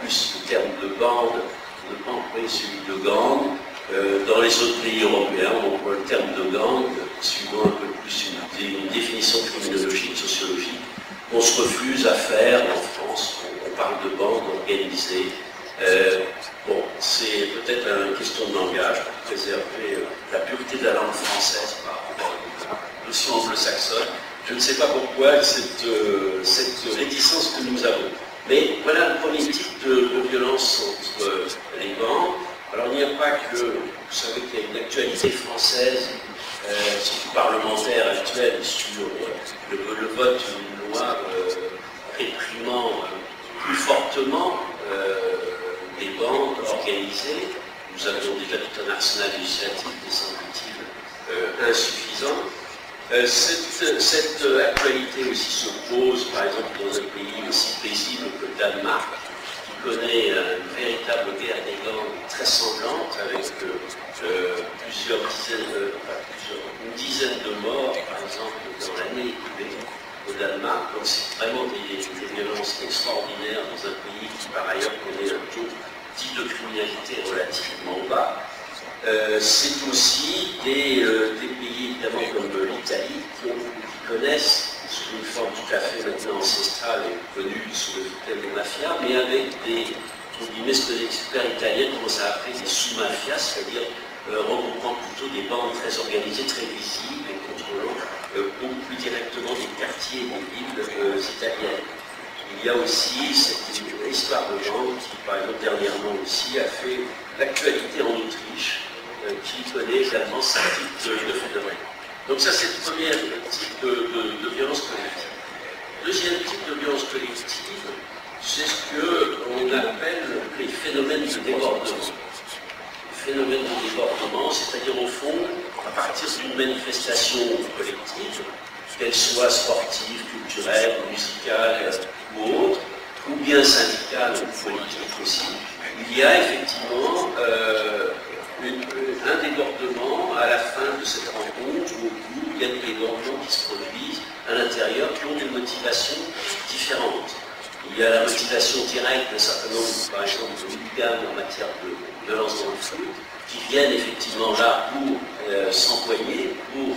plus le terme de bande, employer celui de gang. Dans les autres pays européens, on emploie le terme de gang, suivant un peu plus une définition criminologique, sociologique, qu'on se refuse à faire en France. On parle de bande organisée. Bon, c'est peut-être une question de langage pour préserver la pureté de la langue française par rapport à la notion anglo-saxonne. Je ne sais pas pourquoi cette réticence que nous avons. Mais voilà le premier type de violence entre les bandes. Alors il n'y a pas que, vous savez qu'il y a une actualité française, surtout parlementaire actuelle, sur le vote d'une loi réprimant plus fortement les bandes organisées. Nous avions déjà tout un arsenal législatif, des semble-t-il, insuffisant. Cette actualité aussi se pose, par exemple, dans un pays aussi paisible que le Danemark, qui connaît une véritable guerre des gangs très sanglante, avec une dizaine de morts, par exemple, dans l'année écoulée au Danemark. Donc c'est vraiment des violences extraordinaires dans un pays qui, par ailleurs, connaît un taux dit de criminalité relativement bas. C'est aussi des pays, évidemment, comme l'Italie, qui connaissent, sous une forme tout à fait maintenant ancestrale et connue sous le thème des mafias, mais avec ce que les experts italiens commencent à appeler des sous-mafias, c'est-à-dire regroupant plutôt des bandes très organisées, très visibles et contrôlant beaucoup plus directement des quartiers et des villes italiennes. Il y a aussi cette histoire de bande qui, par exemple, dernièrement aussi, a fait l'actualité en Autriche, qui connaît également ce type de phénomène. Donc ça, c'est le premier type de violence collective. Deuxième type de violence collective, c'est ce qu'on appelle les phénomènes de débordement. Les phénomènes de débordement, c'est-à-dire au fond, à partir d'une manifestation collective, qu'elle soit sportive, culturelle, musicale ou autre, ou bien syndicale ou politique aussi, il y a effectivement un débordement à la fin de cette rencontre où il y a des débordements qui se produisent à l'intérieur qui ont des motivations différentes. Il y a la motivation directe d'un certain nombre, par exemple, de hooligans en matière de violence dans le foot, qui viennent effectivement là pour s'empoigner, pour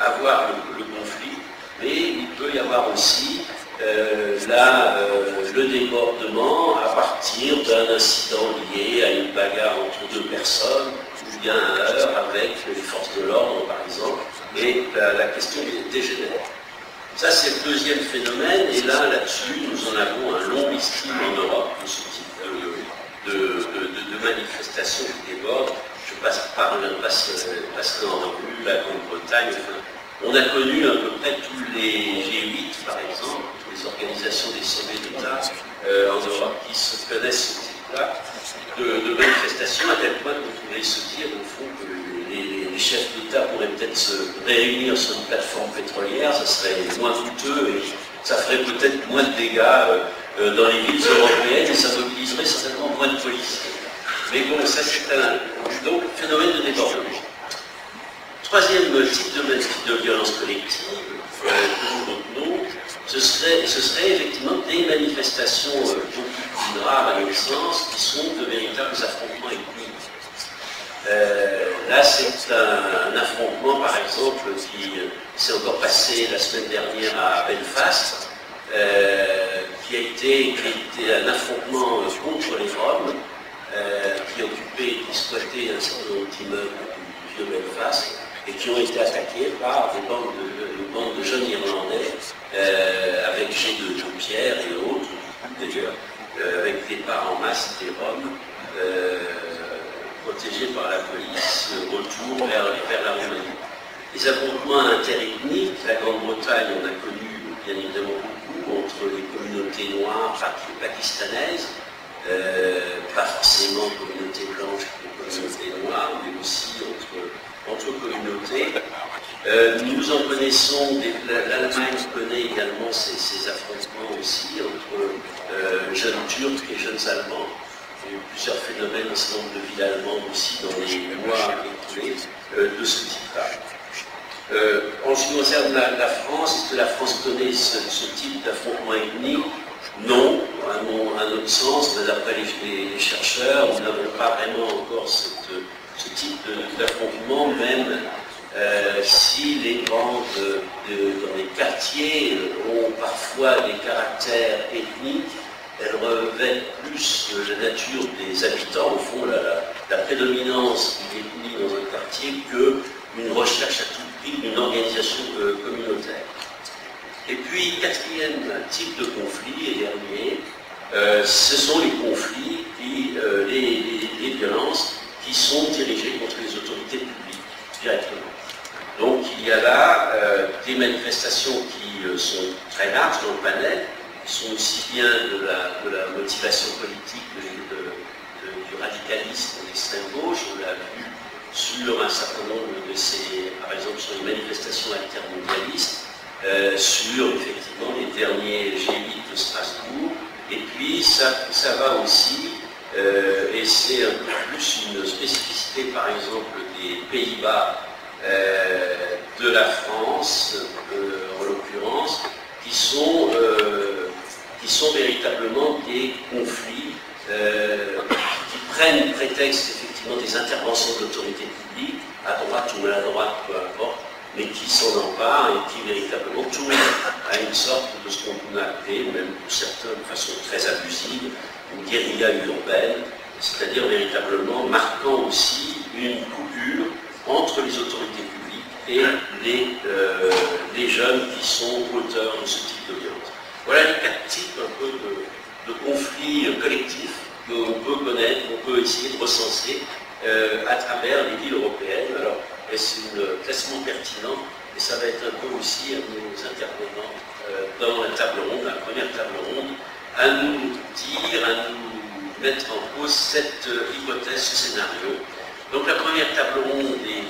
avoir le conflit, mais il peut y avoir aussi le débordement à partir d'un incident lié à une bagarre entre deux personnes, ou bien un heurt avec les forces de l'ordre, par exemple, et la question dégénère. Ça, c'est le deuxième phénomène, et là-dessus, nous en avons un long listing en Europe de ce type de manifestations qui débordent. Je passerai en revue la Grande-Bretagne. Enfin, on a connu à peu près tous les G8, par exemple, toutes les organisations des sommets d'État en Europe qui se connaissent ce type-là de manifestations, à tel point qu'on pourrait se dire, au fond, que les chefs d'État pourraient peut-être se réunir sur une plateforme pétrolière, ça serait moins coûteux et ça ferait peut-être moins de dégâts dans les villes européennes et ça mobiliserait certainement moins de policiers. Mais bon, ça c'est un phénomène de débordement. Troisième type de violence collective que nous retenons, ce serait effectivement des manifestations beaucoup plus graves à notre sens, qui sont de véritables affrontements ethniques. Là, c'est un affrontement, par exemple, qui s'est encore passé la semaine dernière à Belfast, qui a été un affrontement contre les Roms, qui occupaient et exploitaient un certain nombre d'immeubles du vieux Belfast, et qui ont été attaqués par une bande de jeunes Irlandais, avec jets de pierre et autres, d'ailleurs, avec départ en masse des Roms, protégés par la police, retour vers la Roumanie. Les affrontements interethniques, la Grande-Bretagne, on a connu bien évidemment beaucoup entre les communautés noires pakistanaises, pas forcément communautés blanches et communautés noires, mais aussi entre communautés. Nous en connaissons, l'Allemagne connaît également ces affrontements aussi entre jeunes Turcs et jeunes Allemands. Il y a eu plusieurs phénomènes, un certain nombre de villes allemandes aussi dans les mois écoulés de ce type-là. En ce qui concerne la France, est-ce que la France connaît ce type d'affrontement ethnique? Non, à notre sens, d'après les chercheurs, nous n'avons pas vraiment encore ce type d'affrontement, même si les bandes dans les quartiers ont parfois des caractères ethniques, elles revêtent plus la nature des habitants, au fond, la prédominance qui est dans un quartier qu'une recherche à tout prix d'une organisation communautaire. Et puis, quatrième type de conflit, et dernier, ce sont les conflits, les violences qui sont dirigées contre les autorités publiques, directement. Donc, il y a là des manifestations qui sont très larges dans le panel, qui sont aussi bien de la motivation politique du radicalisme d'extrême gauche, on l'a vu sur un certain nombre de ces, par exemple sur les manifestations altermondialistes, sur effectivement les derniers G8 de Strasbourg, et puis ça va aussi, et c'est un peu plus une spécificité par exemple des Pays-Bas, de la France en l'occurrence, qui sont véritablement des conflits qui prennent prétexte effectivement des interventions de l'autorité publique, à droite ou à la droite, peu importe, mais qui s'en emparent et qui véritablement tournent à une sorte de ce qu'on a appelé, même pour certains de façon très abusive, une guérilla urbaine, c'est-à-dire véritablement marquant aussi une coupure entre les autorités publiques et les jeunes qui sont auteurs de ce type de violence. Voilà les 4 types un peu de conflits collectifs qu'on peut connaître, qu'on peut essayer de recenser à travers les villes européennes. Alors, c'est un classement pertinent, et ça va être un peu aussi à nos intervenants dans la table ronde, la première table ronde, à nous dire, à nous mettre en cause cette hypothèse, ce scénario. Donc la première table ronde est